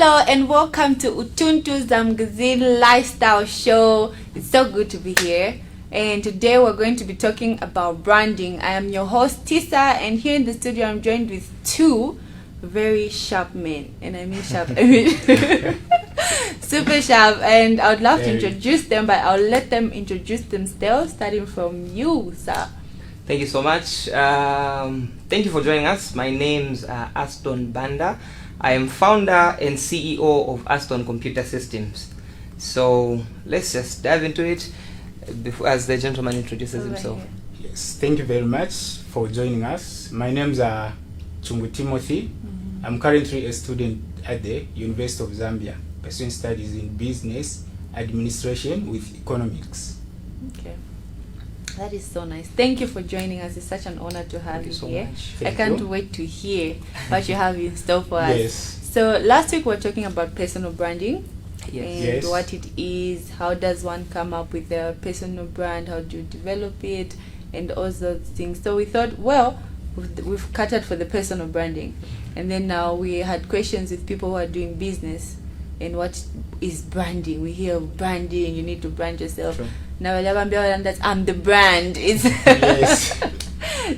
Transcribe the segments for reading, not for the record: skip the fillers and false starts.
Hello and welcome to Utuntu Zamgazin Lifestyle Show. It's so good to be here. And today we're going to be talking about branding. I am your host Tisa, and here in the studio I'm joined with two very sharp men. And I mean sharp, I mean super sharp. And I would love to introduce them, but I'll let them introduce themselves, starting from you, sir. Thank you so much. Thank you for joining us. My name's Astone Banda. I am founder and CEO of Astone Computer Systems. So let's just dive into it as the gentleman introduces himself. Yes, thank you very much for joining us. My name's Chungu Timothy. I'm currently a student at the University of Zambia, pursuing studies in business administration with economics. Okay. That is so nice. Thank you for joining us. It's such an honor to have you here. I can't wait to hear what you have in store for us. Yes. So last week we were talking about personal branding. Yes. And what it is, how does one come up with a personal brand, how do you develop it, and all those things. So we thought, well, we've catered for the personal branding. And then now we had questions with people who are doing business. And what is branding? We hear branding, you need to brand yourself. Sure. Now that I'm the brand. Yes.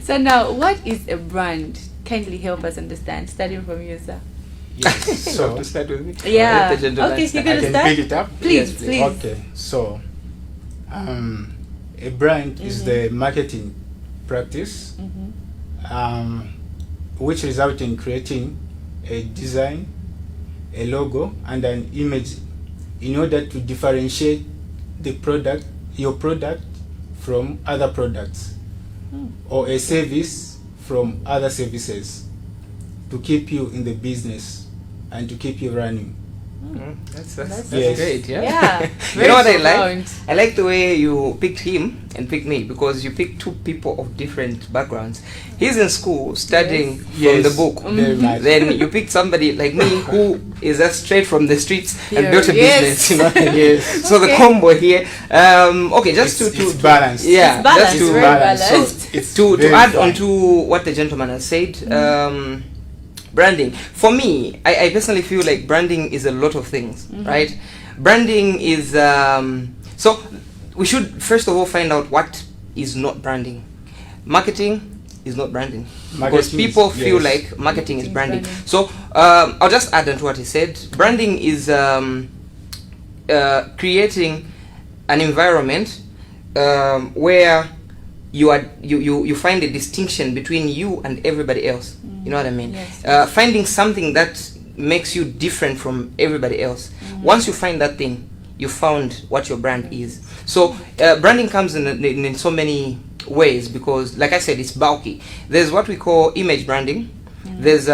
So now, what is a brand? Kindly help us understand, starting from you, sir. Yes. So to start with me. Yeah. Let the gentleman Okay, start. you're I gonna can start? pick it up. Please, Yes, please. please. Okay. So a brand is the marketing practice which results in creating a design, a logo, and an image in order to differentiate your product from other products, or a service from other services, to keep you in the business and to keep you running. That's Yes. great, yeah. Yeah. You know what I profound. like? I like the way you picked him and picked me, because you picked two people of different backgrounds. He's in school studying from the book. Very much. Then you picked somebody like me who is just straight from the streets and built a Yes. business. You know? Yes. So the Okay. combo here. Okay, just It's balanced. yeah, It's balanced, just to very balanced. It's to very add fun. on to what the gentleman has said, branding. For me, I personally feel like branding is a lot of things, right? Branding is, so we should first of all find out what is not branding. Marketing is not branding. Because Marketing is- people feel yes. like marketing is branding. Branding. So I'll just add on to what he said. Branding is creating an environment where you find a distinction between you and everybody else. You know what I mean? Yes. Finding something that makes you different from everybody else. Once you find that thing, you found what your brand is. So branding comes in so many ways, because like I said, it's bulky. There's what we call image branding. There's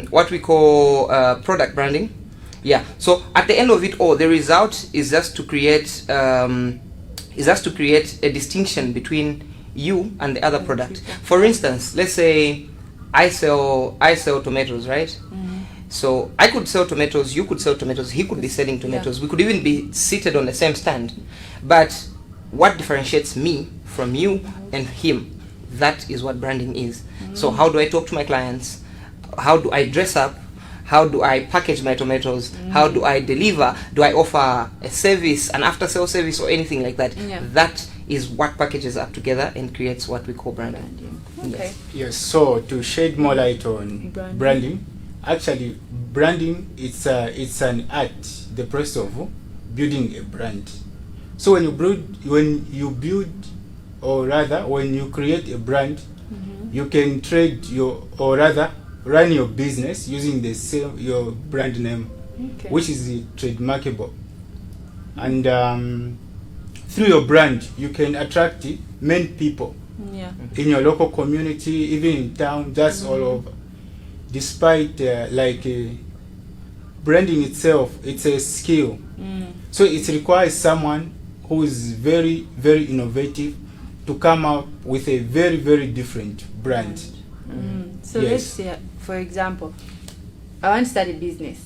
what we call product branding. Yeah. So at the end of it all, the result is just to create a distinction between you and the other product. For instance, let's say I sell tomatoes, right? So I could sell tomatoes, you could sell tomatoes, he could be selling tomatoes. We could even be seated on the same stand. But what differentiates me from you and him? That is what branding is. So how do I talk to my clients? How do I dress up? How do I package my tomatoes? How do I deliver? Do I offer a service, an after-sale service, or anything like that? Yeah. That is what packages up together and creates what we call branding. Okay. Yes, so to shed more light on branding, actually branding it's an art, the process of building a brand. So when you create a brand, you can run your business using your brand name, which is trademarkable. And through your brand, you can attract many people in your local community, even in town, just all over. Despite branding itself, it's a skill. So it requires someone who is very, very innovative to come up with a very, very different brand. So Yes. let's say, for example, I want to start a business.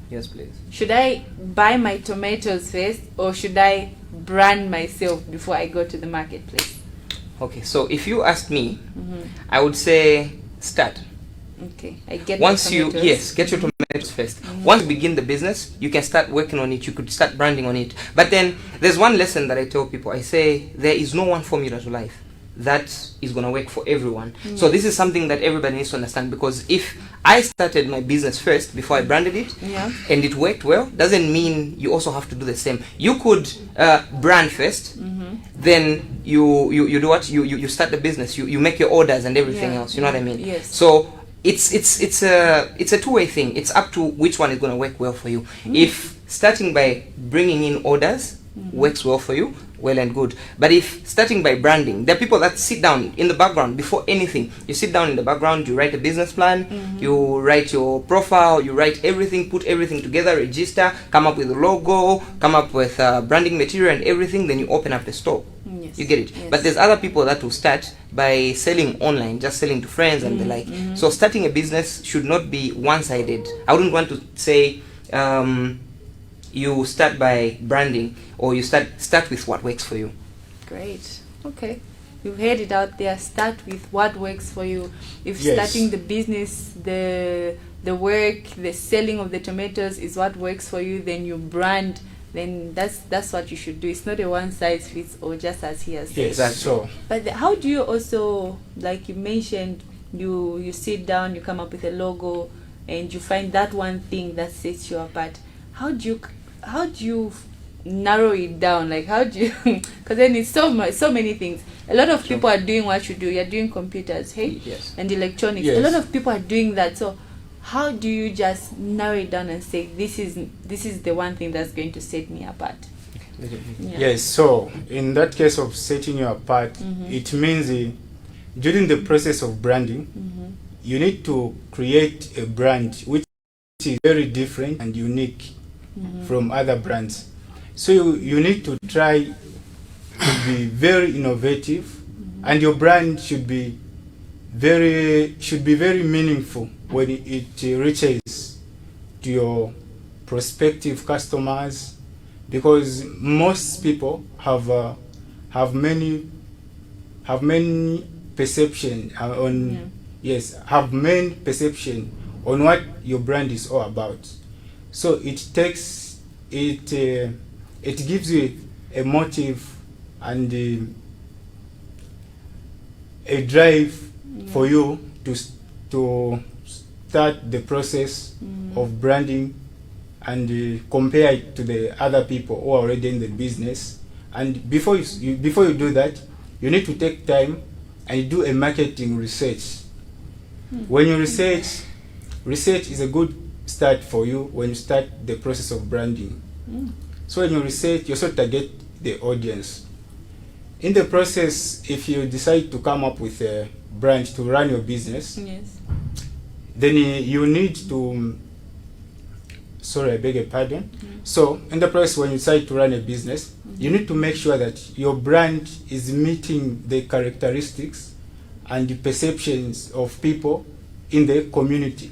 Yes, please. Should I buy my tomatoes first, or should I brand myself before I go to the marketplace? Okay, so if you ask me, I would say start. Okay, I get Once the you tomatoes. yes get your tomatoes, tomatoes first. Once you begin the business, you can start working on it. You could start branding on it. But then there's one lesson that I tell people. I say there is no one formula to life that is going to work for everyone. So this is something that everybody needs to understand, because if I started my business first before I branded it, and it worked well, doesn't mean you also have to do the same. You could brand first, then you do what? You start the business, you make your orders and everything else. You know what I mean? Yes. So it's a two-way thing. It's up to which one is going to work well for you. If starting by bringing in orders works well for you, well and good. But if starting by branding, there are people that sit down in the background before anything. You sit down in the background, you write a business plan, you write your profile, you write everything, put everything together, register, come up with a logo, come up with branding material and everything, then you open up the store. Yes. You get it? Yes. But there's other people that will start by selling online, just selling to friends and the like. So starting a business should not be one-sided. I wouldn't want to say you start by branding, or you start with what works for you. Great. Okay. You've heard it out there. Start with what works for you. If Yes. starting the business, the work, the selling of the tomatoes is what works for you, then you brand, then that's what you should do. It's not a one size fits all, just as he has said. Yes. Exactly. So But how do you also, like you mentioned, you sit down, you come up with a logo, and you find that one thing that sets you apart. How do you narrow it down? Like, how do you, because then it's so many things. A lot of people are doing what you do. You're doing computers, hey? Yes. And electronics. Yes. A lot of people are doing that. So how do you just narrow it down and say, this is the one thing that's going to set me apart? Yeah. yes, so in that case of setting you apart, it means during the process of branding, you need to create a brand which is very different and unique from other brands. So you need to try to be very innovative, and your brand should be very meaningful when it reaches to your prospective customers, because most people have many perception on have many perception on what your brand is all about. So it gives you a motive and a drive for you to start the process of branding and compare it to the other people who are already in the business. And before you do that, you need to take time and do a marketing research. When you research is a good start for you when you start the process of branding. So when you research, you also target the audience. In the process, if you decide to come up with a brand to run your business, then you need to, sorry, I beg your pardon. So in the process, when you decide to run a business, you need to make sure that your brand is meeting the characteristics and the perceptions of people in the community.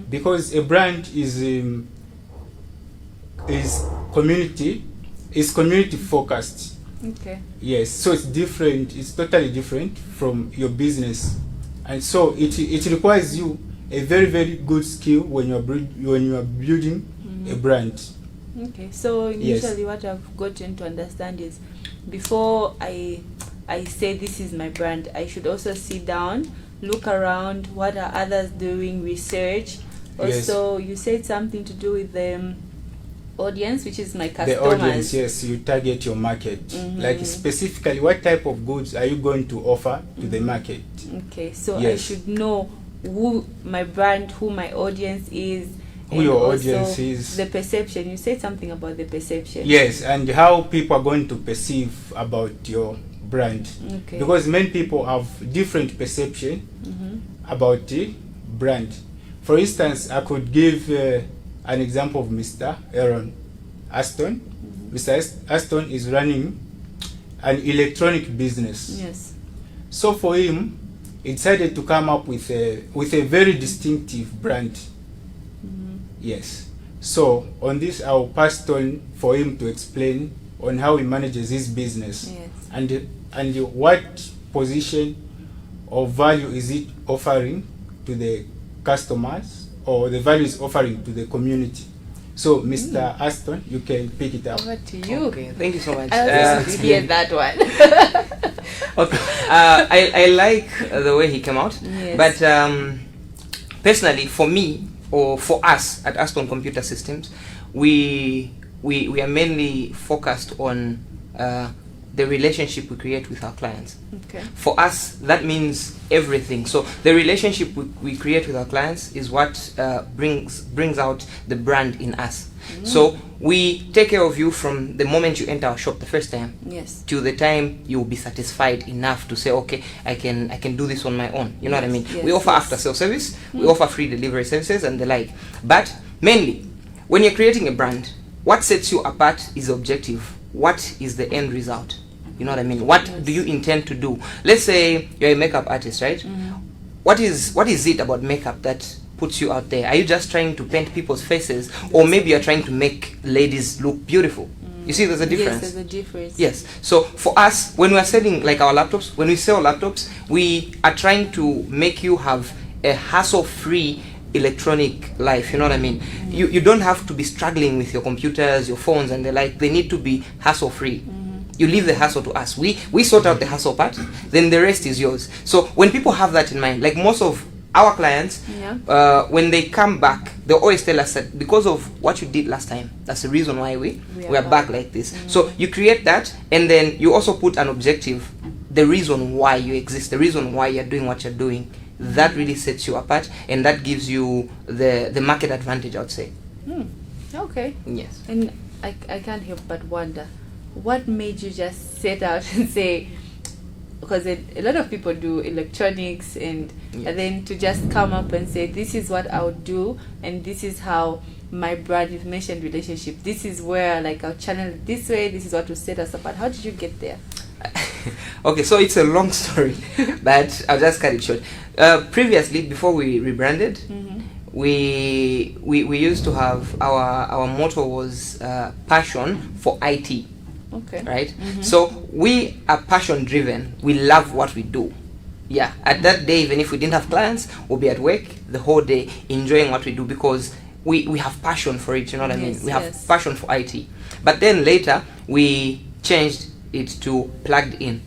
Because a brand is community focused. Okay. Yes, so it's different. It's totally different from your business, and so it requires you a very, very good skill when you are building a brand. Okay. So initially, what I've gotten to understand is, before I say this is my brand, I should also sit down, look around, what are others doing, research. Also, you said something to do with the audience, which is my customers. The audience, yes, you target your market. Like specifically, what type of goods are you going to offer to the market? Okay, so I should know who my brand, who my audience is, who your audience is. The perception. You said something about the perception. Yes, and how people are going to perceive about your brand. Okay. Because many people have different perception about the brand. For instance, I could give an example of Mr. Aaron Astone. Mr. Astone is running an electronic business. Yes. So for him, he decided to come up with a very distinctive brand. Yes. So on this, I'll pass on for him to explain on how he manages his business. Yes. And what position or value is it offering to the customers or the value is offering to the community. So, Mr. Astone, you can pick it up. Over to you. Okay, thank you so much. I was hear that one. Okay, I like the way he came out, Yes. but personally, for me or for us at Astone Computer Systems, we are mainly focused on the relationship we create with our clients. Okay. For us, that means everything. So the relationship we create with our clients is what brings out the brand in us. So we take care of you from the moment you enter our shop the first time, Yes. till the time you'll be satisfied enough to say, okay, I can do this on my own. You know what I mean? Yes, We offer yes. after sales service, we offer free delivery services and the like. But mainly, when you're creating a brand, what sets you apart is the objective. What is the end result? You know what I mean? What do you intend to do? Let's say you're a makeup artist, right? What is it about makeup that puts you out there? Are you just trying to paint people's faces, or maybe you're trying to make ladies look beautiful? You see, there's a difference. Yes, there's a difference. Yes. So for us, when we are selling like our laptops, when we sell laptops, we are trying to make you have a hassle-free electronic life. You know what I mean? You don't have to be struggling with your computers, your phones, and the like. They need to be hassle-free. You leave the hassle to us. We sort out the hassle part, then the rest is yours. So when people have that in mind, like most of our clients, when they come back, they always tell us that because of what you did last time, that's the reason why we are back like this. So you create that, and then you also put an objective, the reason why you exist, the reason why you're doing what you're doing. That really sets you apart, and that gives you the market advantage, I would say. Okay. Yes. And I can't help but wonder, what made you just set out and say, because a lot of people do electronics, and then to just come up and say, this is what I'll do, and this is how my brand, you've mentioned relationship, this is where like I'll channel it this way, this is what will set us apart. How did you get there? Okay, so it's a long story, but I'll just cut it short. Previously, before we rebranded, we used to have our motto was passion for IT. Okay. Right? So we are passion driven. We love what we do. Yeah. At that day, even if we didn't have clients, we'll be at work the whole day enjoying what we do, because we have passion for it. You know what I mean? We have passion for IT. But then later we changed it to plugged in.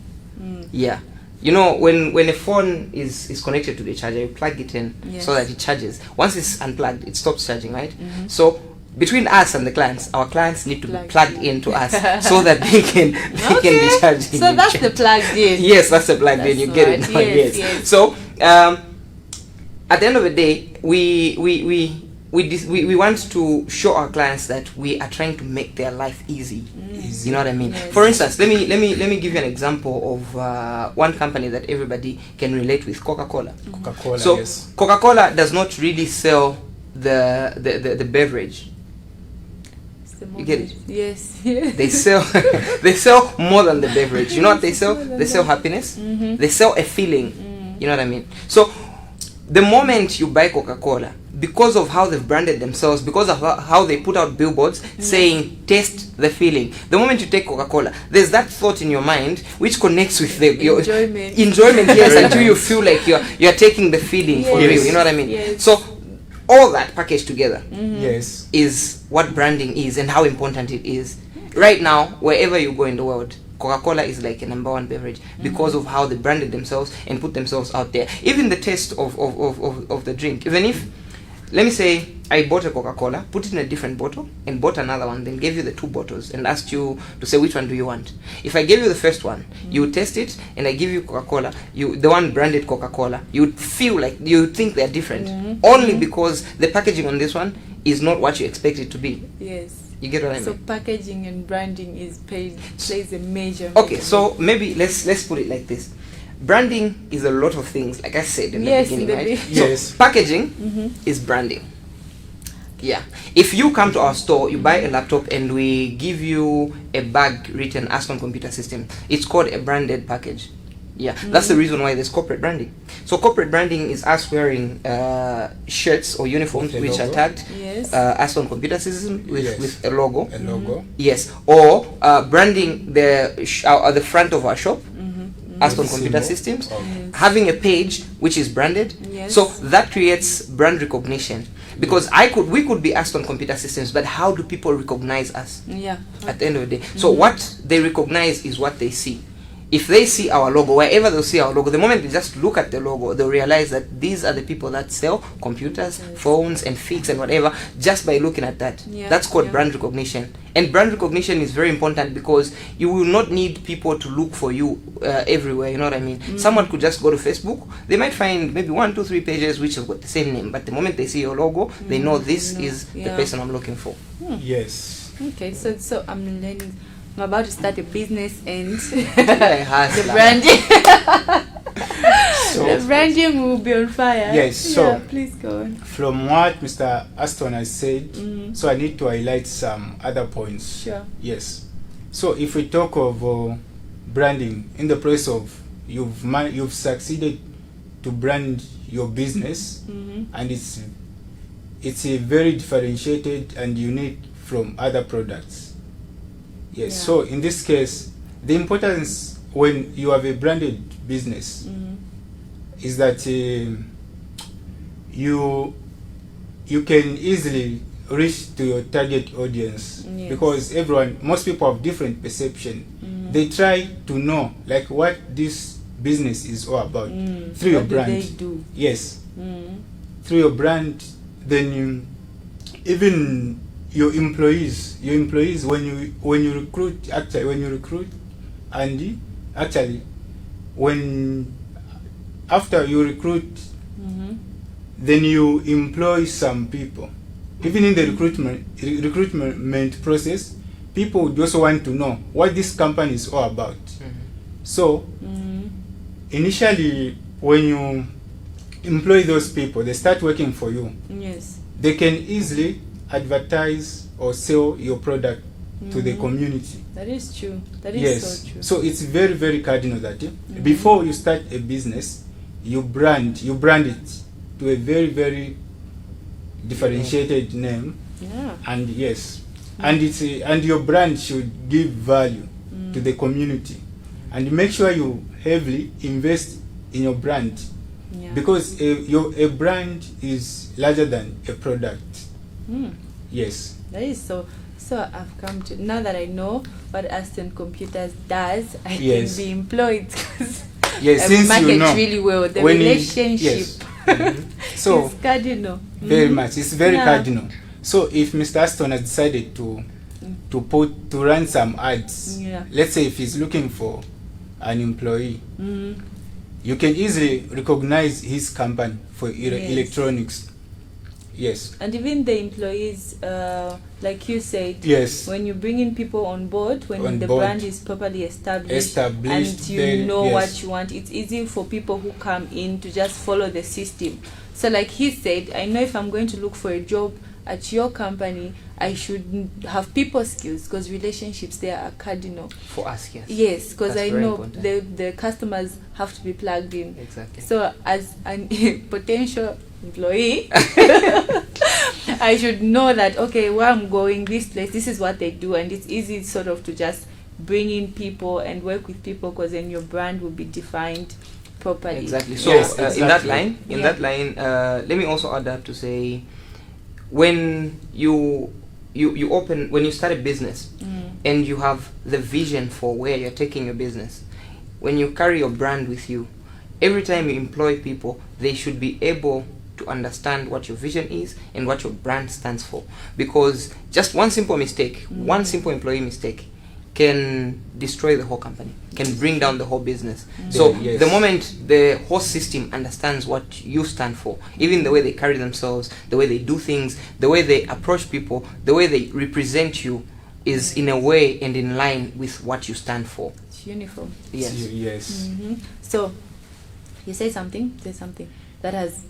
Yeah. You know, when a phone is connected to the charger, you plug it in so that it charges. Once it's unplugged, it stops charging, right? So between us and the clients, our clients need to be plugged into us so that they can be charging. So that's the plugged in. Yes, that's the plugged in. You get it now. Yes. So at the end of the day, we want to show our clients that we are trying to make their life easy. You know what I mean? Yes. For instance, let me give you an example of one company that everybody can relate with: Coca-Cola. Coca-Cola, So yes. Coca-Cola does not really sell the beverage. You get it? Yes. They sell more than the beverage. You know what they sell? They sell happiness. They sell a feeling. You know what I mean? So the moment you buy Coca-Cola, because of how they've branded themselves, because of how they put out billboards saying taste the feeling, the moment you take Coca-Cola, there's that thought in your mind which connects with your enjoyment. Yes, until you feel like you're taking the feeling for real. You know what I mean? Yes. So all that packaged together Yes. is what branding is and how important it is. Right now, wherever you go in the world, Coca-Cola is like a number one beverage because of how they branded themselves and put themselves out there. Even the taste of the drink. Even if, let me say, I bought a Coca-Cola, put it in a different bottle, and bought another one, then gave you the two bottles and asked you to say which one do you want. If I gave you the first one, you would taste it, and I give you Coca-Cola, the one branded Coca-Cola, you would feel like, you would think they're different. Only because the packaging on this one is not what you expect it to be. Yes. You get what I mean? So packaging and branding plays a major. Okay, so maybe let's put it like this. Branding is a lot of things, like I said in the beginning, right? Yes. So packaging is branding. Yeah. If you come to our store, you buy a laptop, and we give you a bag written Astone Computer System, it's called a branded package. Yeah, that's the reason why there's corporate branding. So corporate branding is us wearing shirts or uniforms which are tagged Astone Computer System with a logo. A logo. Yes, or branding the front of our shop, Astone Computer Systems, having a page which is branded. So that creates brand recognition. because we could be Astone Computer Systems, but how do people recognize us? Yeah. At the end of the day, so what they recognize is what they see. If they see our logo, wherever they'll see our logo, the moment they just look at the logo, they'll realize that these are the people that sell computers, phones, and figs and whatever, just by looking at that. Yeah. That's called Yeah. brand recognition. And brand recognition is very important because you will not need people to look for you everywhere, you know what I mean? Someone could just go to Facebook, they might find maybe 1, 2, 3 pages which have got the same name, but the moment they see your logo, they know this is the person I'm looking for. Yes. Okay, so I'm learning. I'm about to start a business and the Hustler. branding. So, The branding will be on fire. Yes, so- yeah, please go on. from what Mr. Astone has said, so I need to highlight some other points. Sure. Yes. So if we talk of branding, in the process of you've succeeded to brand your business, and it's a very differentiated and unique from other products. Yes. Yeah. So in this case, the importance when you have a branded business is that you can easily reach to your target audience, Yes. because most people have different perception. They try to know like what this business is all about through your What do brand. they do? Yes, through your brand. Then even your employees when you recruit, and actually when after you recruit, then you employ some people. Even in the recruitment process, people would also want to know what this company is all about. So initially, when you employ those people, they start working for you. Yes. They can easily advertise or sell your product to the community. That is true. That is Yes. so true. So it's very, very cardinal that before you start a business, you brand it to a very, very differentiated name. Yeah. And yes, and your brand should give value to the community, and make sure you heavily invest in your brand, Yeah. because a brand is larger than a product. Yes. That is so. So I've come to, now that I know what Astone Computers does, I Yes. can be employed because Yes, I since market you know really well. The when you- relationship yes. So is cardinal. very much, it's very Yeah. cardinal. So if Mr. Astone has decided to run some ads, Yeah. let's say if he's looking for an employee, you can easily recognize his company for Yes. electronics. Yes. And even the employees, like you said, Yes. when you bring in people on board, when On the board. brand is properly established and you then, know yes. what you want, it's easy for people who come in to just follow the system. So like he said, I know if I'm going to look for a job at your company, I should have people skills, because relationships there are cardinal. For us, yes. Yes, because That's I very know important. the customers have to be plugged in. Exactly. So as a potential employee, I should know that, okay, where I'm going, this place, this is what they do, and it's easy sort of to just bring in people and work with people, because then your brand will be defined properly. Exactly. So Yes, in that exactly. line, let me also add up to say, when you open, when you start a business and you have the vision for where you're taking your business, when you carry your brand with you, every time you employ people, they should be able to understand what your vision is and what your brand stands for. Because just one simple mistake, one simple employee mistake can destroy the whole company, can bring down the whole business. So Yes. the moment the whole system understands what you stand for, even the way they carry themselves, the way they do things, the way they approach people, the way they represent you, is in a way and in line with what you stand for. It's uniform. Yes. Yes. So you say something that has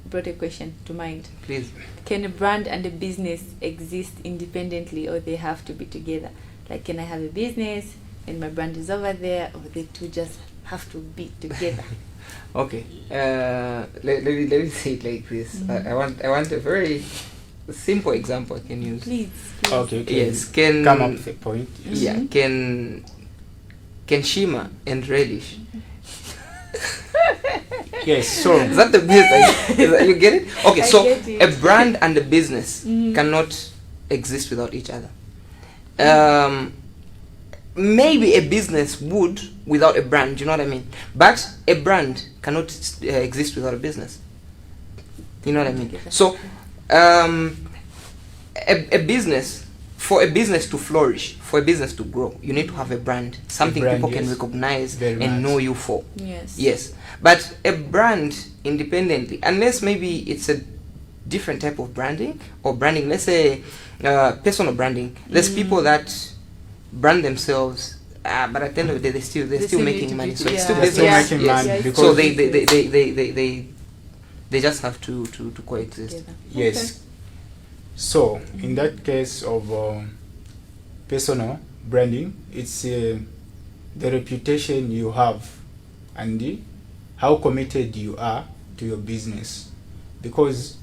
brought a question to mind. Please. Can a brand and a business exist independently, or they have to be together? Like, can I have a business and my brand is over there, or the two just have to be together? Okay. Let me say it like this. I want a very simple example I can use. Please. Okay. Yes. Can Come up with a point. Yes. Yeah. Can shimmer and relish Yes, so Is that the business? You get it? Okay, I so get it. a brand and a business Mhm. cannot exist without each other. Maybe a business would without a brand, you know what I mean? But a brand cannot exist without a business. You know what I mean? So, a business, for a business to flourish, for a business to grow, you need to have a brand, something brand, people can yes. recognize Very and much. know you for. Yes. Yes, but a brand independently, unless maybe it's a different type of branding or branding, let's say personal branding. There's people that brand themselves, but at the end of the day, they're still still need making to money. be- So it's yeah. still they're still business. making Yes. money Yes. because So they just have to coexist. Together. yes. So in that case of personal branding, it's the reputation you have and how committed you are to your business, because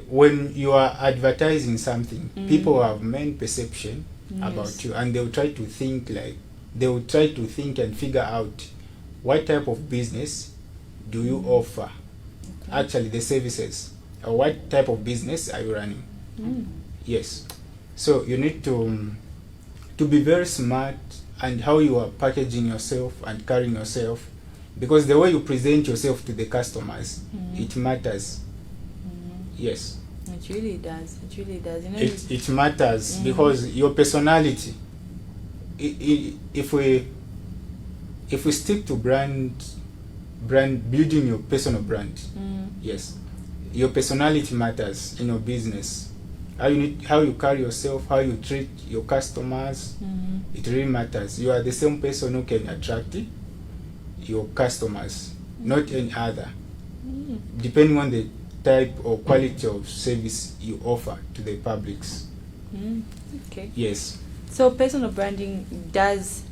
when you are advertising something, people have main perception about you, and they will try to think and figure out what type of business do you offer, actually the services, or what type of business are you running. Yes, so you need to be very smart and how you are packaging yourself and carrying yourself, because the way you present yourself to the customers, it matters. Yes, It really does. It really does. You know, it matters because your personality, if we stick to brand building your personal brand, yes, your personality matters in your business. How you carry yourself, how you treat your customers, it really matters. You are the same person who can attract your customers, not any other, depending on the type or quality of service you offer to the publics. Okay. Yes. So personal branding does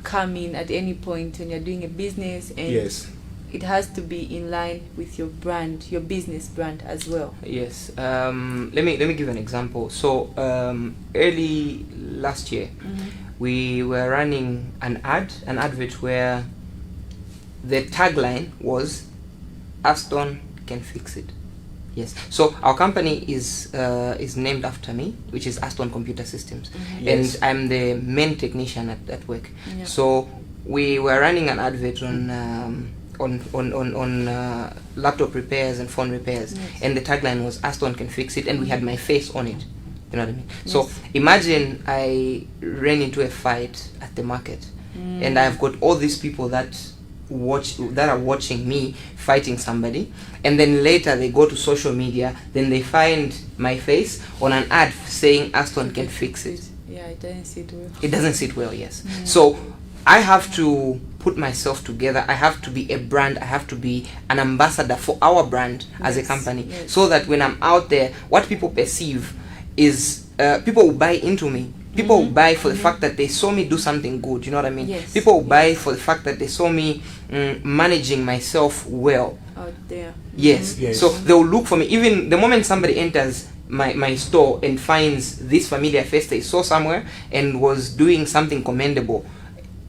come in at any point when you're doing a business, and Yes. it has to be in line with your brand, your business brand as well. Yes. Let me give an example. So early last year, we were running an advert where the tagline was "Astone can fix it." Yes. So our company is named after me, which is Astone Computer Systems, Yes. and I'm the main technician at work. Yeah. So we were running an advert on laptop repairs and phone repairs, Yes. and the tagline was "Astone can fix it," and we had my face on it. You know what I mean? Yes. So imagine I ran into a fight at the market, and I've got all these people that are watching me fighting somebody, and then later they go to social media, then they find my face on an ad saying Astone can fix it. Yeah, it doesn't sit well. It doesn't sit well, yes. So I have to put myself together. I have to be a brand. I have to be an ambassador for our brand as a Yes, company, yes. so that when I'm out there, what people perceive is people will buy into me. People will buy for the fact that they saw me do something good. You know what I mean? Yes, People will buy for the fact that they saw me managing myself well. Out there. Yes. Yes. So they will look for me. Even the moment somebody enters my store and finds this familiar face they saw somewhere and was doing something commendable,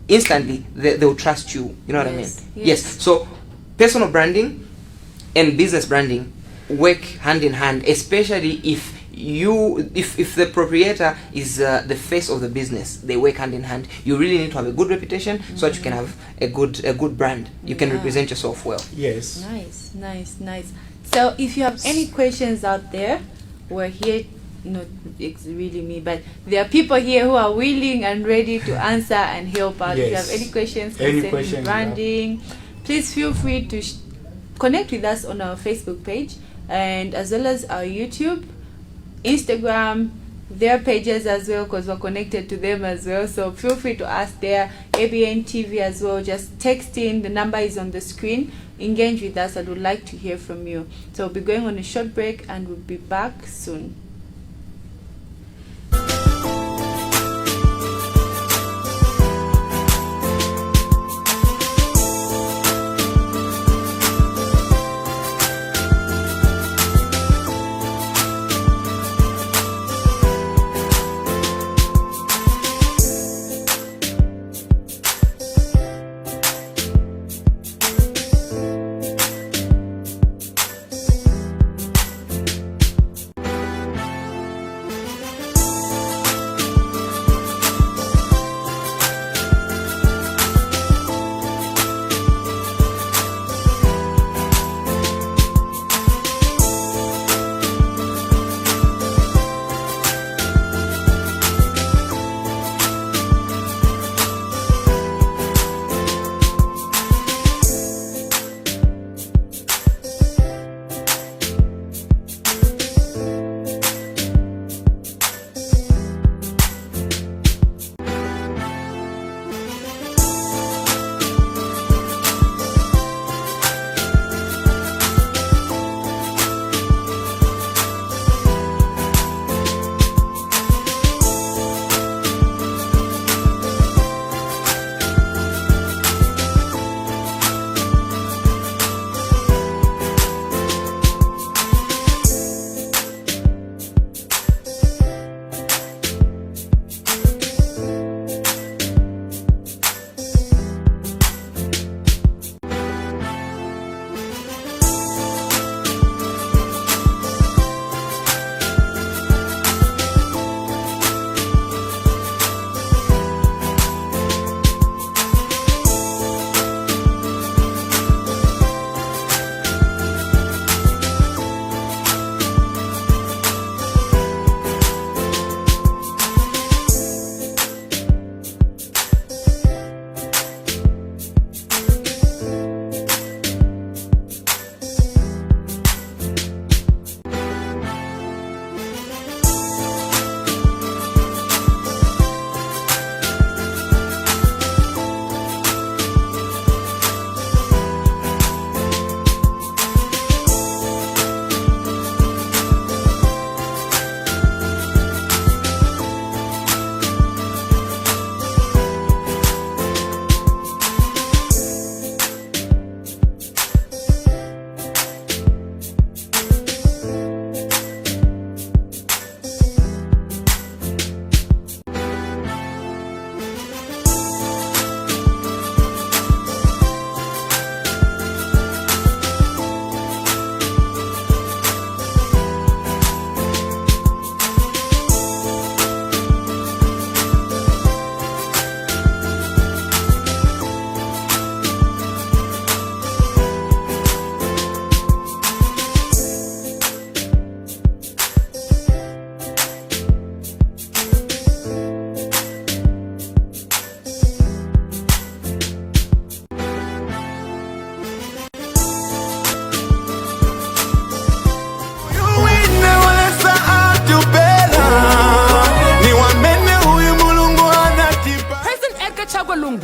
instantly they'll trust you. You know what Yes, I mean? yes. So personal branding and business branding work hand in hand, especially if the proprietor is the face of the business. They work hand in hand. You really need to have a good reputation so that you can have a good brand. You can Yeah. represent yourself well. Yes. Nice. So if you have any questions out there, we're here. Not it's really me, but there are people here who are willing and ready to answer and help out. If you Yes. have any questions Any concerning questions you branding, please feel free to connect with us on our Facebook page, and as well as our YouTube, Instagram, their pages as well, because we're connected to them as well. So feel free to ask there. ABN TV as well. Just text in. The number is on the screen. Engage with us. I would like to hear from you. So we'll be going on a short break, and we'll be back soon.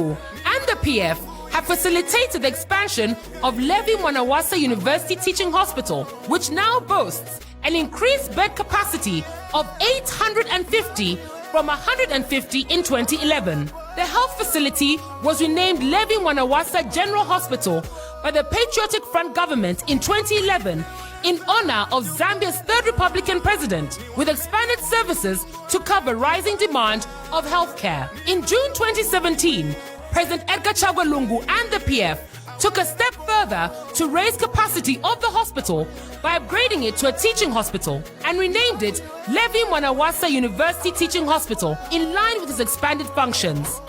Lungu and the PF have facilitated the expansion of Levi Mwanawasa University Teaching Hospital, which now boasts an increased bed capacity of 850 from 150 in 2011. The health facility was renamed Levi Mwanawasa General Hospital by the Patriotic Front government in 2011 in honor of Zambia's third Republican president, with expanded services to cover rising demand of healthcare. In June 2017, President Edgar Chagwa Lungu and the PF took a step further to raise capacity of the hospital by upgrading it to a teaching hospital and renamed it Levi Mwanawasa University Teaching Hospital in line with its expanded functions.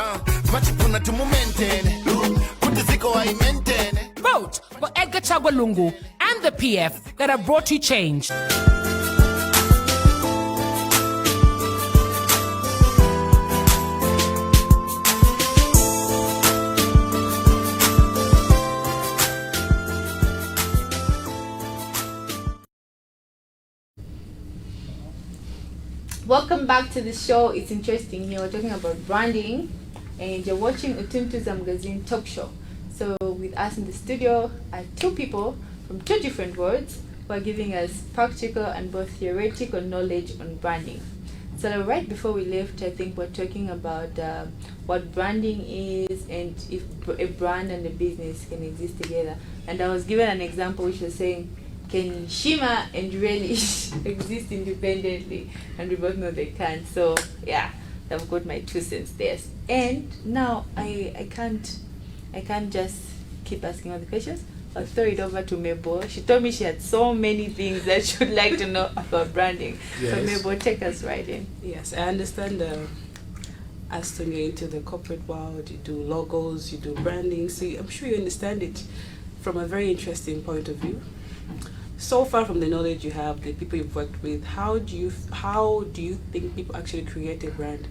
Vote for Edgar Chagwa Lungu and the PF that have brought you change. Welcome back to the show. It's interesting here. We're talking about branding, and you're watching Utuntu Zamgazine Talk Show. So with us in the studio are two people from two different worlds who are giving us practical and both theoretical knowledge on branding. So right before we left, I think we're talking about what branding is and if a brand and a business can exist together. And I was given an example which was saying, can Shima and Relish exist independently? And we both know they can't. So yeah, I've got my 2 cents there. And now I can't just keep asking all the questions. I'll throw it over to Mabel. She told me she had so many things that she would like to know about branding. Yes. So Mabel, take us right in. Yes, I understand Astone, you're into the corporate world, you do logos, you do branding, so I'm sure you understand it from a very interesting point of view. So far from the knowledge you have, the people you've worked with, how do you think people actually create a brand?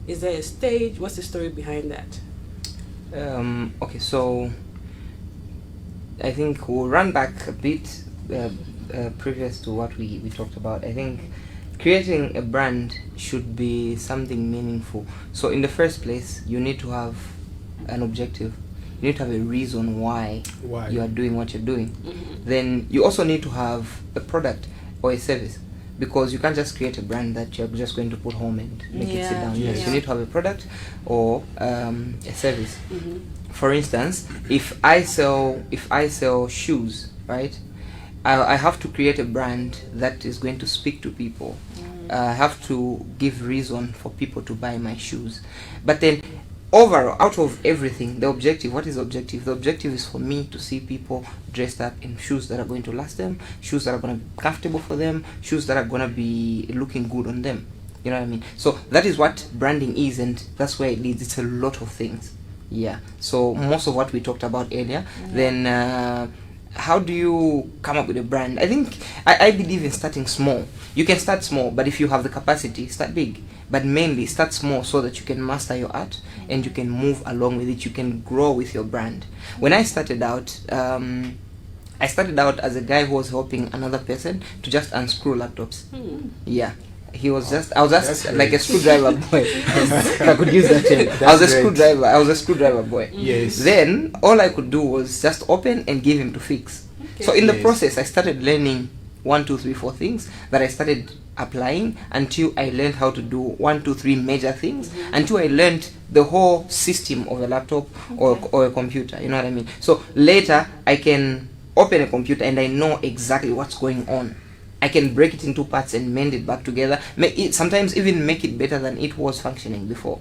Is there a stage? What's the story behind that? Okay, so I think we'll run back a bit previous to what we talked about. I think creating a brand should be something meaningful. So in the first place, you need to have an objective. You need to have a reason why you are doing what you're doing. Mm-hmm. Then you also need to have a product or a service, because you can't just create a brand that you're just going to put home and make it sit down. Yes, you need to have a product or a service. Mm-hmm. For instance, if I sell shoes, right? I have to create a brand that is going to speak to people. I have to give reason for people to buy my shoes. But then overall, out of everything, the objective, what is the objective? The objective is for me to see people dressed up in shoes that are going to last them, shoes that are going to be comfortable for them, shoes that are going to be looking good on them. You know what I mean? So that is what branding is, and that's where it leads. It's a lot of things. Yeah. So most of what we talked about earlier, then how do you come up with a brand? I think I believe in starting small. You can start small, but if you have the capacity, start big. But mainly start small so that you can master your art and you can move along with it. You can grow with your brand. When I started out as a guy who was helping another person to just unscrew laptops. Yeah. I was just like a screwdriver boy. If I could use that term. I was a screwdriver boy. Yes. Then all I could do was just open and give him to fix. Okay. So in the process, I started learning 1, 2, 3, 4 things that I started applying until I learned how to do 1, 2, 3 major things, until I learned the whole system of a laptop or a computer. You know what I mean? So later I can open a computer and I know exactly what's going on. I can break it into parts and mend it back together. Sometimes even make it better than it was functioning before,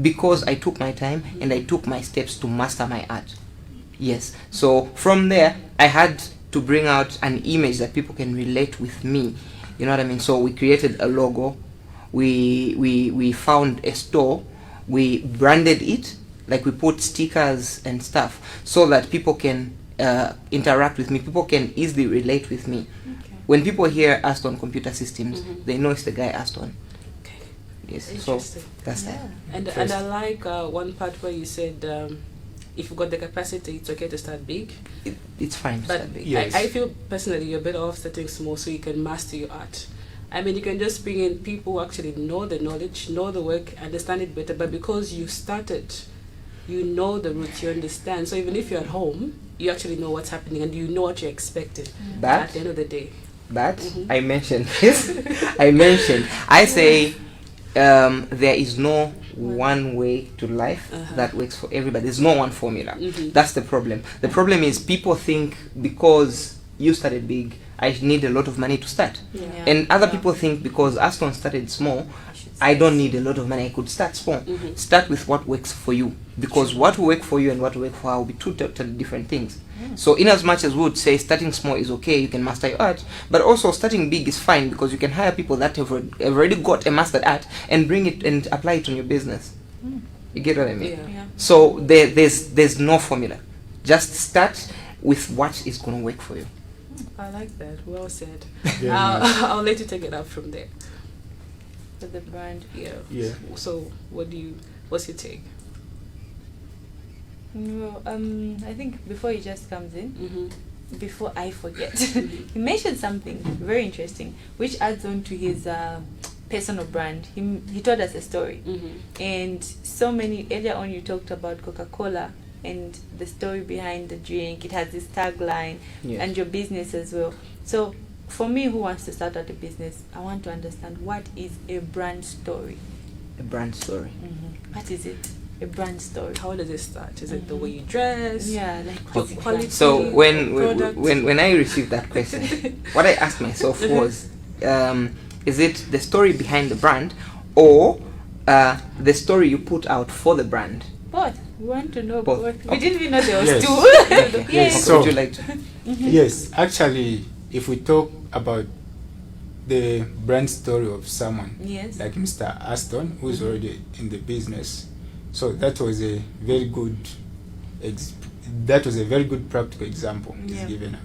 because I took my time and I took my steps to master my art. Yes. So from there, I had to bring out an image that people can relate with me. You know what I mean? So we created a logo. We found a store. We branded it, like we put stickers and stuff, so that people can interact with me. People can easily relate with me. When people hear Astone Computer Systems, they know it's the guy Astone. Okay. Yes. So that's that. And I like one part where you said, if you've got the capacity, it's okay to start big. It's fine to start big. Yes. I feel personally you're better off starting small so you can master your art. I mean, you can just bring in people who actually know the knowledge, know the work, understand it better. But because you started you know the roots, you understand. So even if you're at home, you actually know what's happening and you know what you're expecting But- at the end of the day. But I mentioned this. I say there is no one way to life that works for everybody. There's no one formula. That's the problem. The problem is people think because you started big, I need a lot of money to start. Yeah. And other people think because Astone started small, I don't need a lot of money, I could start small. Start with what works for you. Because what will work for you and what will work for her will be two totally different things. So in as much as we would say starting small is okay, you can master your art, but also starting big is fine because you can hire people that have already got a mastered art and bring it and apply it on your business. You get what I mean? Yeah. So there's no formula. Just start with what is going to work for you. I like that. Well said. Very nice. I'll let you take it up from there. For the brand. Yeah. Yeah. So what's your take? No, I think before he just comes in, before I forget, he mentioned something very interesting, which adds on to his personal brand. He told us a story, and so many earlier on you talked about Coca-Cola and the story behind the drink. It has this tagline, Yes. and your business as well. So for me, who wants to start out a business, I want to understand what is a brand story. A brand story. What is it? A brand story. How does it start? Is it the way you dress? Yeah, like Your what's the quality? So product? when I received that question, what I asked myself was, is it the story behind the brand or the story you put out for the brand? Both. We want to know Both. both. We Okay. didn't even know there was Yes. two. Okay. Yes. So- Would you like to? Yes, actually, if we talk about the brand story of someone Yes. like Mr. Astone, who's already in the business, so that was a very good practical example he's Yeah. given.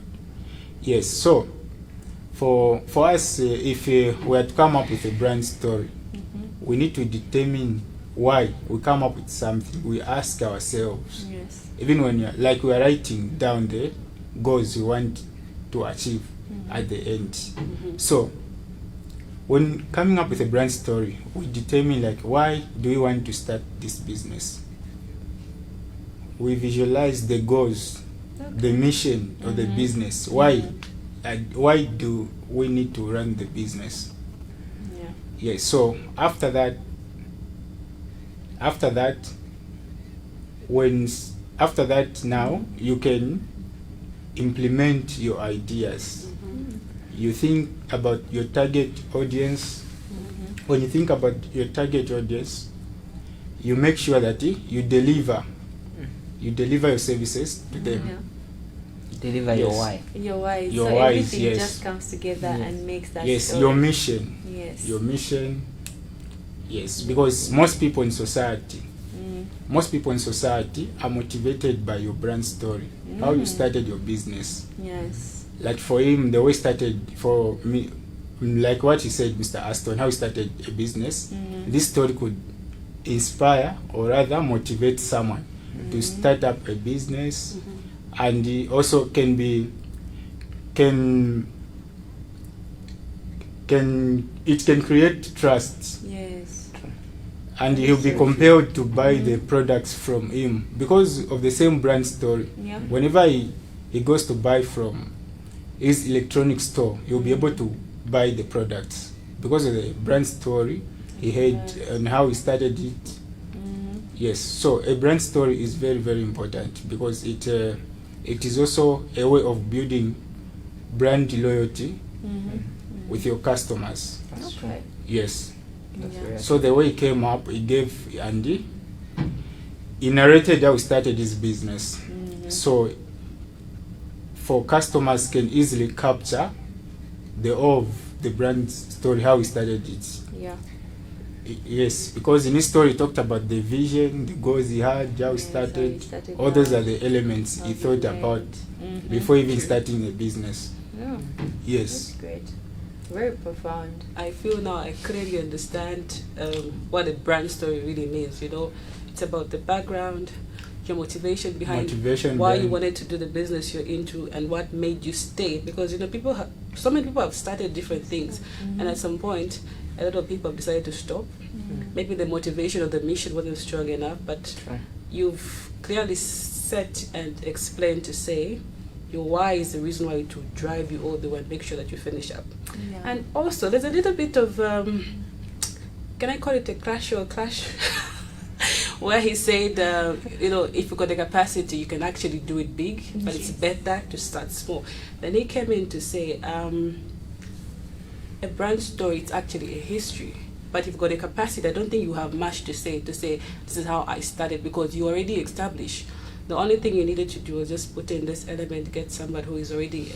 Yes, so for us, if we had to come up with a brand story, we need to determine why we come up with something. We ask ourselves, Yes. even when we are writing down the goals we want to achieve at the end. So when coming up with a brand story, we determine why do we want to start this business. We visualize the goals, the mission of the business. Why do we need to run the business? Yeah. Yes. So after that, now you can implement your ideas. You think about your target audience. When you think about your target audience, you make sure that you deliver your services to them. Yeah. Deliver your Yes. why. Your why. Your So whys, everything yes. just comes together and makes that Yes, story. your mission. Yes. Your mission. Yes, because most people in society are motivated by your brand story. How you started your business. Yes. Like for him, the way started for me, like what he said, Mr. Astone, how he started a business. This story could inspire or rather motivate someone to start up a business, and he also can create trust, Yes. and he'll be compelled to buy the products from him because of the same brand story. Yeah. Whenever he goes to buy from his electronic store, he'll be able to buy the products because of the brand story he had and how he started it. Yes, so a brand story is very, very important because it is also a way of building brand loyalty with your customers. That's true. Okay. Yes. That's Yeah. very So the way he came up, he gave Andy, he narrated how he started his business. So for customers can easily capture the of the brand story, how he started it. Yeah. Yes, because in his story he talked about the vision, the goals he had, how he Yes, how he started. started All those out, are the elements he how thought he about went. before even starting a business. Yeah. Yes. That's great. Very profound. I feel now I clearly understand what a brand story really means. It's about the background, your motivation behind Motivation why you behind- wanted to do the business you're into, and what made you stay. Because so many people have started different things, and at some point, a lot of people have decided to stop. Maybe the motivation or the mission wasn't strong enough, but True. you've clearly set and explained to say your why is the reason why to drive you all the way and make sure that you finish up. Yeah. And also, there's a little bit of, can I call it a clash or a clash? Where he said, if you've got the capacity, you can actually do it big, but it's better to start small. Then he came in to say, a brand story, it's actually a history. But if you've got the capacity, I don't think you have much to say, this is how I started, because you already established. The only thing you needed to do was just put in this element, get somebody who is already,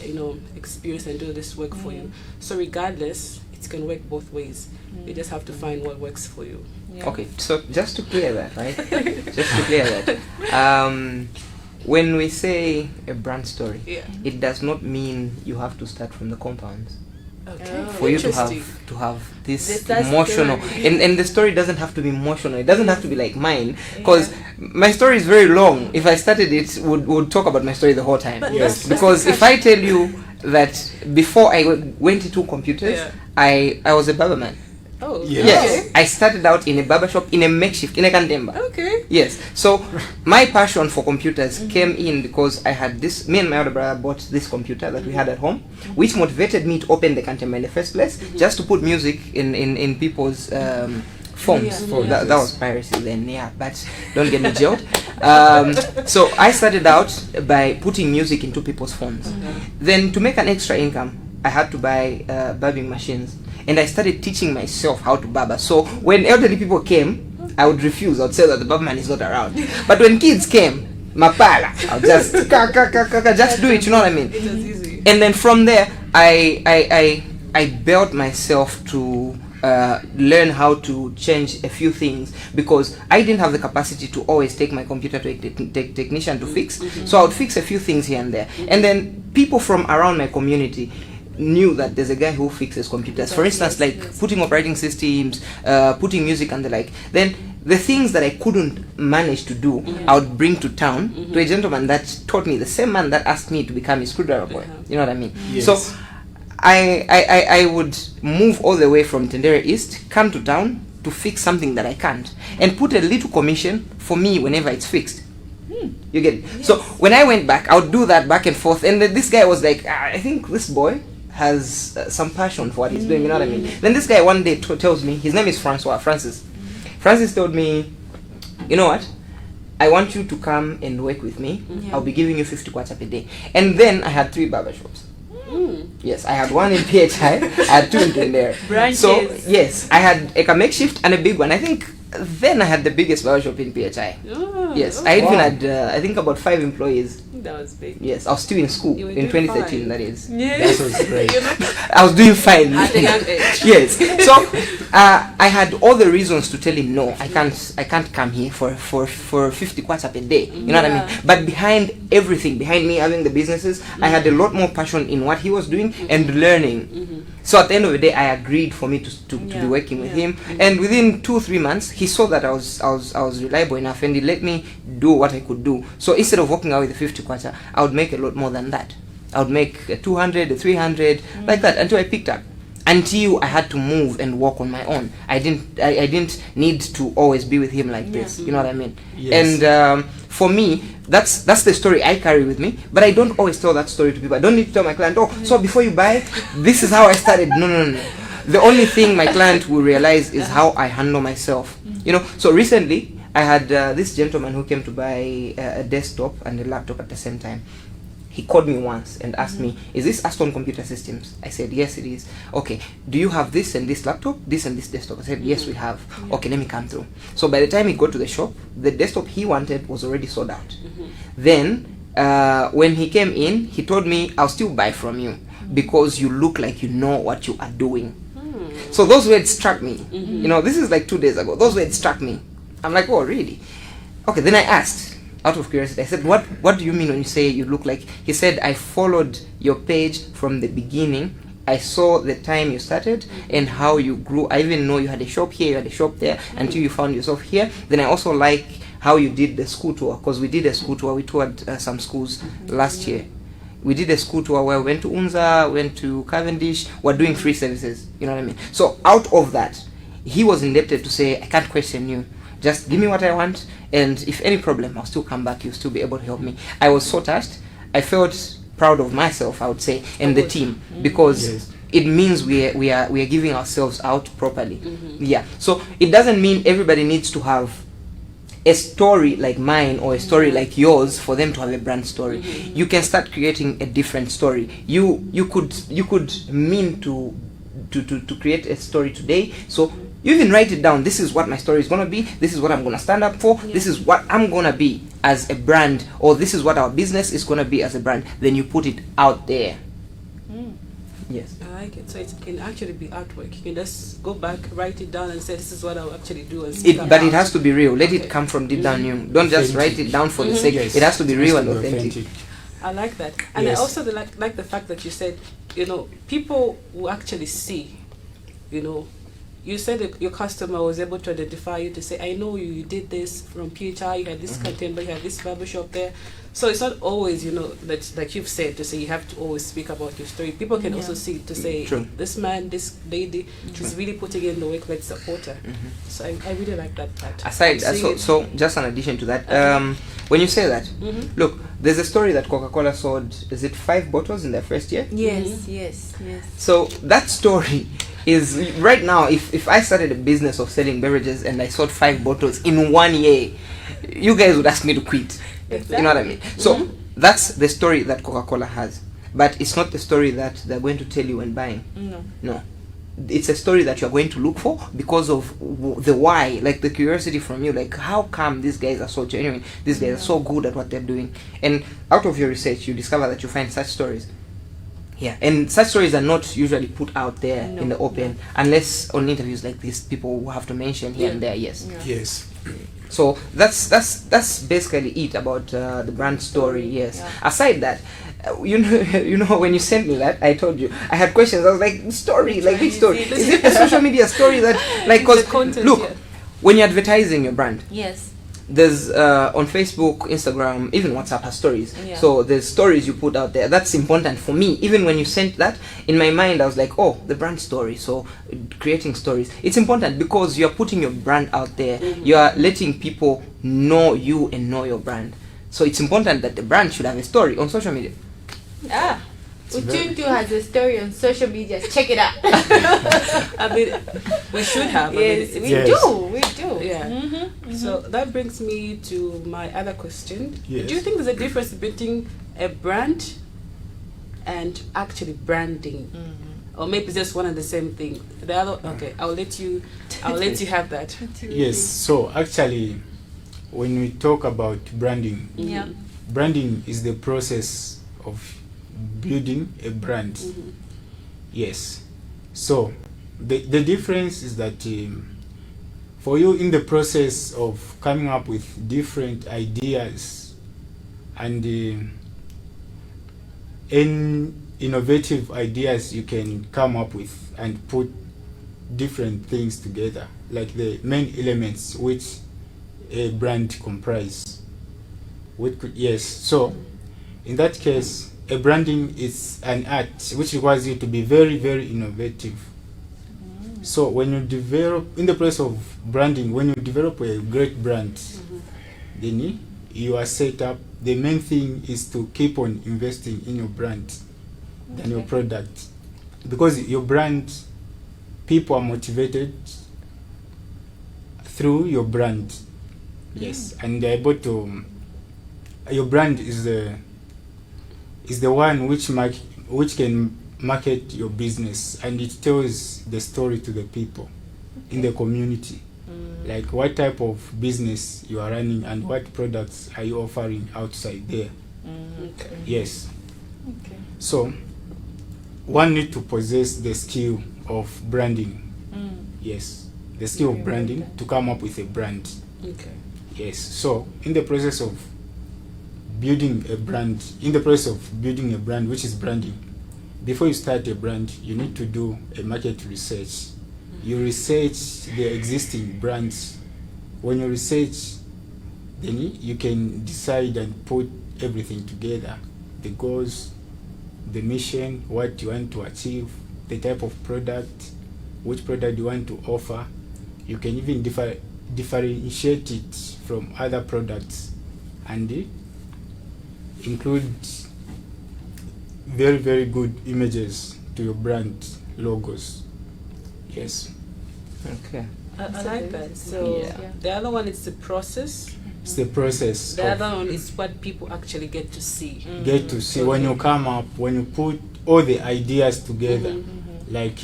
experienced and do this work for you. So regardless, it can work both ways. You just have to find what works for you. Yeah. Okay, so just to clear that, right? Just to clear that. When we say a brand story, it does not mean you have to start from the compounds. Okay. For you to have this emotional, and the story doesn't have to be emotional. It doesn't have to be like mine, because my story is very long. If I started it, would talk about my story the whole time. Yes. Because if I tell you that before I went into computers, I was a barber man. Oh, yes. I started out in a barber shop, in a makeshift, in a Kandemba. Okay. Yes. So my passion for computers came in because I had this, me and my older brother bought this computer that we had at home, which motivated me to open the Kandemba in the first place, just to put music in people's phones. That was piracy then, but don't get me jailed. So I started out by putting music into people's phones. Then to make an extra income, I had to buy barbing machines. And I started teaching myself how to barber. So when elderly people came, I would refuse. I would say that the barberman is not around. But when kids came, mapala, I'll just just do it. You know what I mean? It was easy. And then from there, I built myself to learn how to change a few things, because I didn't have the capacity to always take my computer to a technician to fix. So I would fix a few things here and there. And then people from around my community knew that there's a guy who fixes computers. For instance, like putting operating systems, putting music and the like. Then the things that I couldn't manage to do, I would bring to town to a gentleman that taught me, the same man that asked me to become a screwdriver boy. You know what I mean? Yes. So I would move all the way from Tendere East, come to town to fix something that I can't, and put a little commission for me whenever it's fixed. You get it? Yes. So when I went back, I would do that back and forth, and then this guy was like, I think this boy has some passion for what he's doing, you know what I mean? Then this guy one day tells me, his name is Francis. Francis told me, you know what? I want you to come and work with me. I'll be giving you 50 kwacha per day. And then I had 3 barbershops. Yes, I had one in PHI, I had 2 in Tendere. Branches. So, yes, I had a makeshift and a big one. I think then I had the biggest barbershop in PHI. Yes, I even had, I think, about 5 employees. That was big. Yes, I was still in school You were in doing 2013, fine. that is. Yes. That was great. I was doing fine. At a young age. Yes. So I had all the reasons to tell him no, I can't come here for 50 kwacha per day. You know what I mean? But behind everything, behind me having the businesses, I had a lot more passion in what he was doing and learning. So at the end of the day, I agreed for me to be working with him. And within 2-3 months, he saw that I was reliable enough, and he let me do what I could do. So instead of walking out with the 50 kwacha, I would make a lot more than that. I would make a 200, a 300, like that, until I picked up. Until I had to move and walk on my own. I didn't need to always be with him like this. You know what I mean? Yes. And for me, that's the story I carry with me. But I don't always tell that story to people. I don't need to tell my client, oh, so before you buy, this is how I started. No. The only thing my client will realize is how I handle myself. You know. So recently, I had this gentleman who came to buy a desktop and a laptop at the same time. He called me once and asked me, is this Astone Computer Systems? I said, yes, it is. Okay, do you have this and this laptop, this and this desktop? I said, yes, we have. Okay, let me come through. So by the time he got to the shop, the desktop he wanted was already sold out. Then, when he came in, he told me, I'll still buy from you because you look like you know what you are doing. So those words struck me. You know, this is like 2 days ago. Those words struck me. I'm like, oh, really? Okay, then I asked, out of curiosity, I said, what do you mean when you say you look like? He said, I followed your page from the beginning. I saw the time you started and how you grew. I even know you had a shop here, you had a shop there, until you found yourself here. Then I also like how you did the school tour, because we did a school tour. We toured some schools last year. We did a school tour where we went to Unza, went to Cavendish. We're doing free services. You know what I mean? So out of that, he was indebted to say, I can't question you, Just give me what I want, and if any problem, I'll still come back. You'll still be able to help me. I was so touched. I felt proud of myself, I would say, and the team, because Yes. it means we are giving ourselves out properly. Yeah. So it doesn't mean everybody needs to have a story like mine or a story like yours for them to have a brand story. You can start creating a different story. You could mean to create a story today. So you even write it down. This is what my story is gonna be. This is what I'm gonna stand up for. This is what I'm gonna be as a brand, or this is what our business is gonna be as a brand. Then you put it out there. Yes. I like it. So it can actually be artwork. You can just go back, write it down, and say, "This is what I'll actually do." And speak But it about. has to be real. Let Okay. it come from deep down you. Don't just write it down for the sake. Yes. It has to be It real has and to be authentic. I like that, and Yes. I also like the fact that you said, people will actually see, You said that your customer was able to identify you to say, I know you did this from PHI, you had this content, but you had this barbershop there. So it's not always, that like you've said, to say you have to always speak about your story. People can also see to say, True. this man, this lady is really putting in the work, let's support her. So I really like that part. Aside, I'm seeing so it. just an addition to that, when you say that, look, there's a story that Coca-Cola sold, is it 5 bottles in their first year? Yes. So that story is, right now, if I started a business of selling beverages and I sold 5 bottles in 1 year, you guys would ask me to quit. You know what I mean? So that's the story that Coca-Cola has, but it's not the story that they're going to tell you when buying. No, it's a story that you're going to look for because of the why, like the curiosity from you, like how come these guys are so genuine, these guys are so good at what they're doing, and out of your research you discover that you find such stories. Yeah, and such stories are not usually put out there in the open, unless on interviews like this, people will have to mention here and there. Yes. Yes. So that's basically it about the brand story. Yes. Aside that, you know, when you sent me that, I told you I had questions. I was like, story, like which story? Is it the social media story that, like, It's the cause content, look, yeah. when you're advertising your brand, Yes. there's on Facebook, Instagram, even WhatsApp has stories. Yeah. So there's stories you put out there. That's important for me. Even when you sent that, in my mind I was like, oh, the brand story. So creating stories, it's important because you're putting your brand out there. You are letting people know you and know your brand. So it's important that the brand should have a story on social media. Uchuntu has a story on social media. Check it out. I mean, we should have. Yes, I mean, we Yes. do. We do. Yeah. So that brings me to my other question. Yes. Do you think there's a difference between a brand and actually branding? Or maybe it's just one and the same thing? The other, okay, I'll let you have that. Yes. So actually, when we talk about branding, Yeah. branding is the process of building a brand. Yes. So the difference is that for you, in the process of coming up with different ideas and innovative ideas you can come up with and put different things together, like the main elements which a brand comprise. Yes. So in that case, a branding is an art which requires you to be very, very innovative. So when you develop, in the process of branding, when you develop a great brand, then you are set up. The main thing is to keep on investing in your brand than your product, because your brand, people are motivated through your brand. Yes, and they're able to. Your brand is the one which can market your business, and it tells the story to the people in the community, like what type of business you are running and what products are you offering outside there. Yes. Okay. So one need to possess the skill of branding. Yes, the skill of branding to come up with a brand. Okay. Yes. So in the process of building a brand, which is branding, before you start a brand, you need to do a market research. You research the existing brands. When you research, then you can decide and put everything together: the goals, the mission, what you want to achieve, the type of product, which product you want to offer. You can even differentiate it from other products and include very, very good images to your brand logos. Yes. Okay. I like that. So Yeah. the other one is the process. It's the process. The of other one is what people actually get to see. get to see when you come up, when you put all the ideas together, like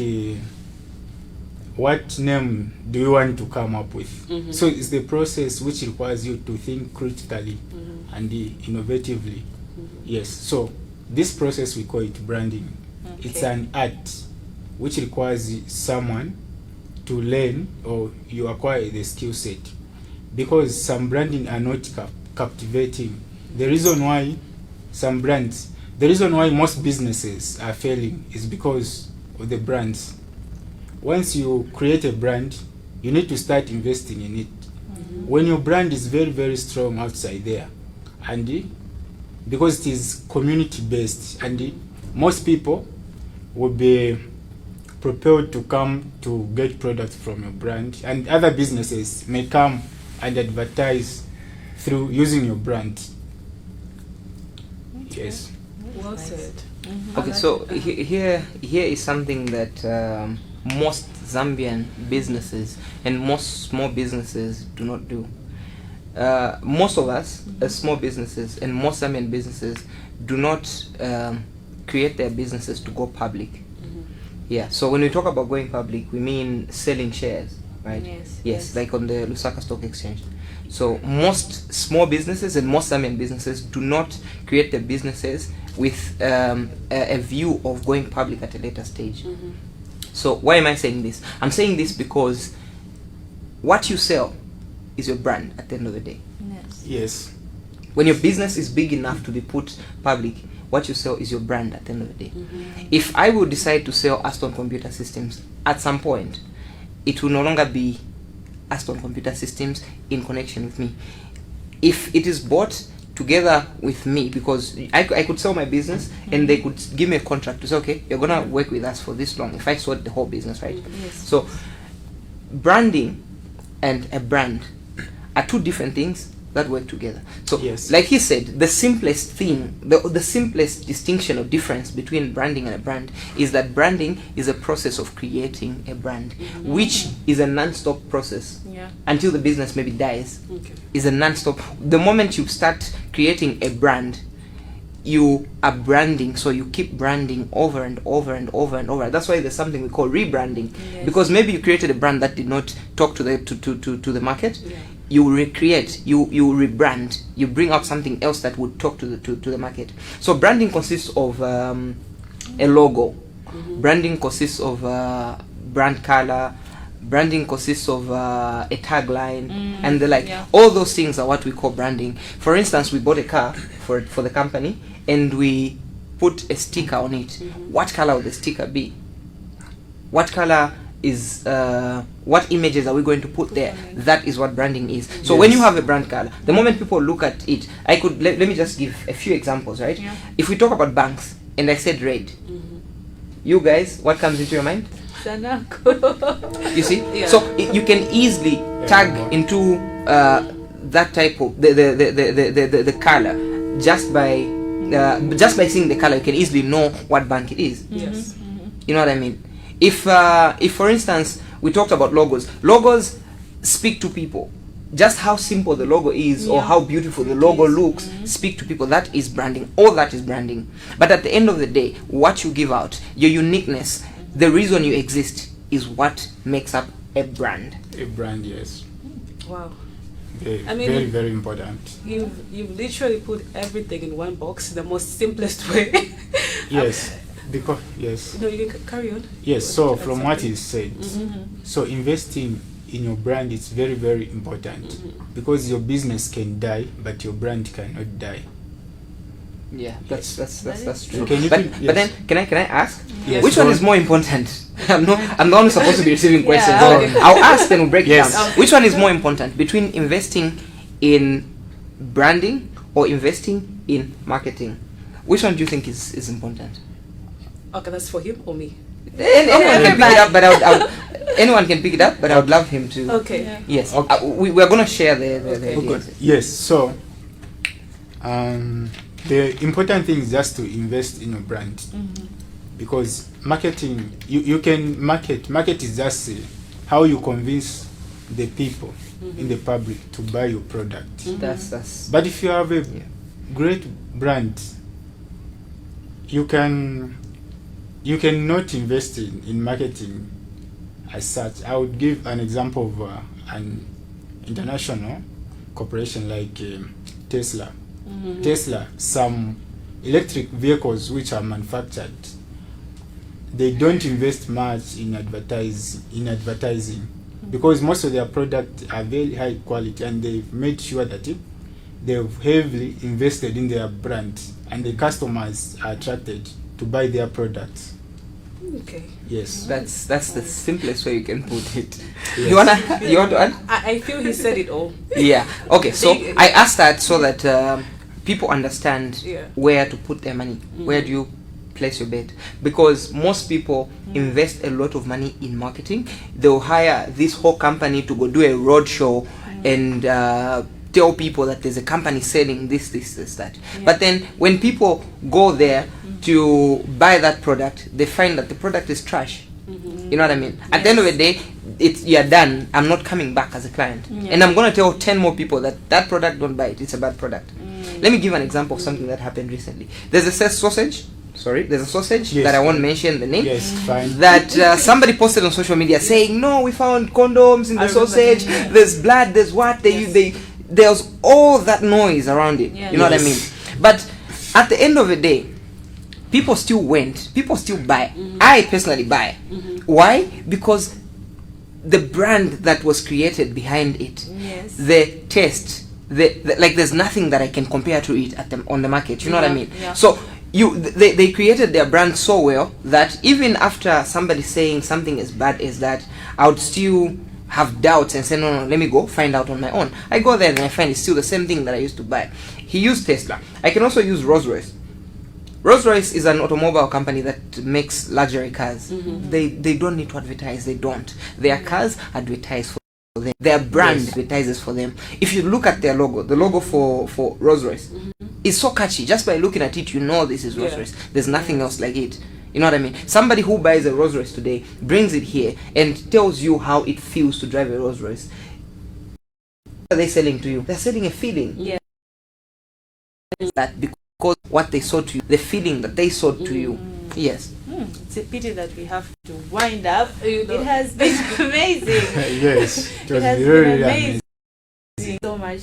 what name do you want to come up with? So it's the process which requires you to think critically and innovatively. Yes. So this process we call it branding. It's Okay. an art which requires someone to learn, or you acquire the skill set, because some branding are not captivating. The reason why the reason why most businesses are failing is because of the brands. Once you create a brand, you need to start investing in it. When your brand is very, very strong outside there, and because it is community based, and most people will be propelled to come to get products from your brand, and other businesses may come and advertise through using your brand. Yes. Well said. Okay, so here is something that most Zambian businesses and most small businesses do not do. Most of us, as small businesses, and most Zambian businesses do not create their businesses to go public. Yeah, so when we talk about going public, we mean selling shares, right? Yes, like on the Lusaka Stock Exchange. So most small businesses and most Zambian businesses do not create their businesses with a view of going public at a later stage. So why am I saying this? I'm saying this because what you sell is your brand at the end of the day. Yes. When your business is big enough to be put public, what you sell is your brand at the end of the day. If I will decide to sell Astone Computer Systems, at some point, it will no longer be Astone Computer Systems in connection with me. If it is bought together with me, because I could sell my business and they could give me a contract to say, okay, you're gonna work with us for this long, if I sold the whole business, right? So branding and a brand are two different things that work together. So Yes. like he said, the simplest thing, the simplest distinction or difference between branding and a brand is that branding is a process of creating a brand, which is a non-stop process until the business maybe dies. Is a non-stop. The moment you start creating a brand, you are branding, so you keep branding over and over and over and over. That's why there's something we call rebranding, because maybe you created a brand that did not talk to the to the market. You recreate, you rebrand, you bring out something else that would talk to the market. So branding consists of a logo. Branding consists of brand color. Branding consists of a tagline and the like. All those things are what we call branding. For instance, we bought a car for the company and we put a sticker on it. What color would the sticker be? What color is what images are we going to put there? That is what branding is. So when you have a brand color, the moment people look at it, I could let me just give a few examples, right? If we talk about banks and I said red, you guys, what comes into your mind? You see? So you can easily tag into that type of the color just by seeing the color. You can easily know what bank it is. Yes. You know what I mean? If for instance we talked about logos speak to people. Just how simple the logo is or how beautiful the logo looks speak to people. That is branding. All that is branding. But at the end of the day, what you give out, your uniqueness, the reason you exist is what makes up a brand. A brand, yes. Wow. Very, I mean, very, very important. You've literally put everything in one box, the most simplest way. Yes. Because yes. No, you can carry on. Yes. So That's from what okay. he said, so investing in your brand is very, very important, because your business can die, but your brand cannot die. Yeah, that's true. Can you but think- but yes. then can I ask? Yes, Which go one on. is more important? I'm the one supposed to be receiving questions. Yeah, So okay. I'll ask, then we'll break it Yes. down. Which one is more important between investing in branding or investing in marketing? Which one do you think is important? Okay, that's for him or me? Anyone can pick it up, but anyone can pick it up, but I would love him to. Okay. Yeah. Yes. Okay. We're going to share the Okay. ideas. Yes, so the important thing is just to invest in a brand, because marketing, you can market is just how you convince the people in the public to buy your product. That's But if you have a Yeah. great brand, you can not invest in marketing as such. I would give an example of an international corporation like Tesla. Tesla, some electric vehicles which are manufactured, they don't invest much in advertising, because most of their products are very high quality, and they've made sure that they've heavily invested in their brand, and the customers are attracted to buy their products. Okay. Yes. That's the simplest way you can put it. Yes. You want to add? I feel he said it all. Yeah. Okay. So I asked that so that people understand Yeah. where to put their money. Where do you place your bet? Because most people invest a lot of money in marketing. They'll hire this whole company to go do a road show and tell people that there's a company selling this, that. But then when people go there to buy that product, they find that the product is trash. You know what I mean? At the end of the day, you're done. I'm not coming back as a client. And I'm going to tell 10 more people that product, don't buy it. It's a bad product. Let me give an example of something that happened recently. There's a sausage. There's a sausage Yes. that I won't mention the name. Yes, fine. That somebody posted on social media saying, no, we found condoms in the I remember sausage. that. There's blood. There's what there's all that noise around it. Yeah. You know what I mean? Yes. But at the end of the day, people still buy. I personally buy. Why? Because the brand that was created behind it, Yes. the taste, the like, there's nothing that I can compare to it on the market. You know what I mean? Yeah. So they created their brand so well that even after somebody saying something as bad as that, I would still have doubts and say, no, let me go find out on my own. I go there and I find it's still the same thing that I used to buy. He used Tesla. I can also use Rolls-Royce. Rolls-Royce is an automobile company that makes luxury cars. They don't need to advertise. They don't. Their cars advertise for them. Their brand advertises for them. If you look at their logo, the logo for Rolls-Royce is so catchy. Just by looking at it, you know this is Rolls-Royce. There's nothing else like it. You know what I mean? Somebody who buys a Rolls-Royce today brings it here and tells you how it feels to drive a Rolls-Royce. What are they selling to you? They're selling a feeling. Yeah. That because what they sold to you, the feeling that they sold to you. Yes. It's a pity that we have to wind up. You know. It has been amazing. Yes, it was It has been really amazing. amazing. So much.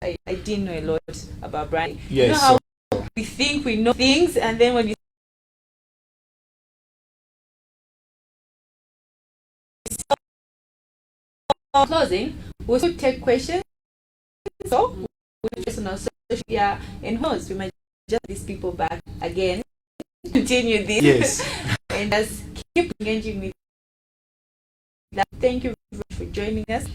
I didn't know a lot about branding. Yes, You know how we think we know things, and then when you closing, we should take questions. So we just on our social media and host. We might just these people back again. Continue this. Yes. And just keep engaging with that. Thank you very much for joining us.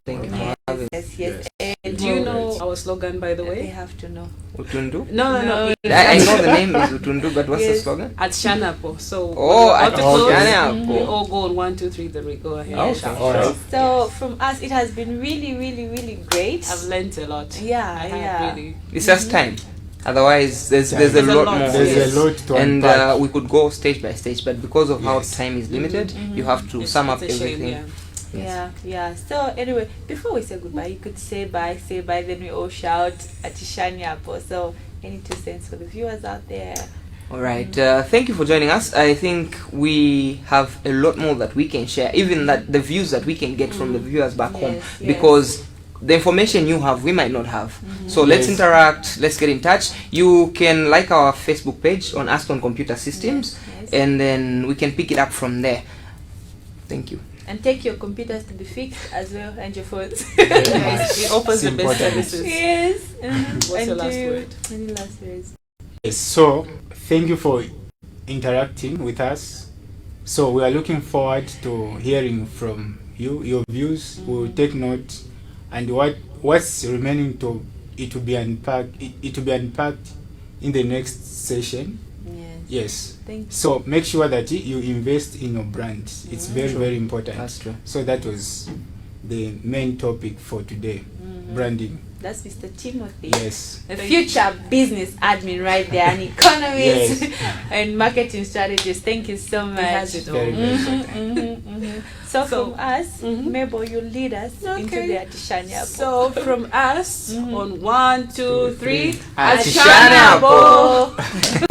Thank you for having Yes. And Do you know our slogan, by the they way? have to know. Utundu. No. I know the name is Utundu, but what's the Yes. slogan? At Shanapo. So Oh, we're at about to close. Shanapo. We all go on 1, 2, 3. Then we go ahead. Okay. Shout. All right. So from us, it has been really, really, really great. I've learnt a lot. Yeah, I have yeah. really. It's just time. Otherwise, there's a There's a lot lot. more. There's a lot to And unpack. we could go stage by stage, but because of how Yes. time is limited, you have to It's- sum up it's a shame, everything. yeah. Yeah. So anyway, before we say goodbye, you could say bye, then we all shout at Apo. So any 2 cents for the viewers out there? All right. Thank you for joining us. I think we have a lot more that we can share, even that the views that we can get from the viewers back home, Yes. because the information you have, we might not have. So let's Yes. interact. Let's get in touch. You can like our Facebook page on Astone Computer Systems, Yes. and then we can pick it up from there. Thank you. And take your computers to be fixed as well, and your phones. It opens the It's best important. services. Yes. What's your last word? Any last words? Yes, so thank you for interacting with us. So we are looking forward to hearing from you, your views. We will take note, and what's remaining to it will be unpacked. It will be unpacked in the next session. Yes. Yes. Thank you. So make sure that you invest in your brand. It's very, very important. That's true. So that was the main topic for today, branding. That's Mr. Timothy. Yes. A future business admin right there, an economist Yes. and marketing strategist. Thank you so much. He has it all. Very, very important. So, So- from us, Mabel, you lead us into Okay. the Atishanya. So from us on 1, 2, 3, Atishanya Atishanya.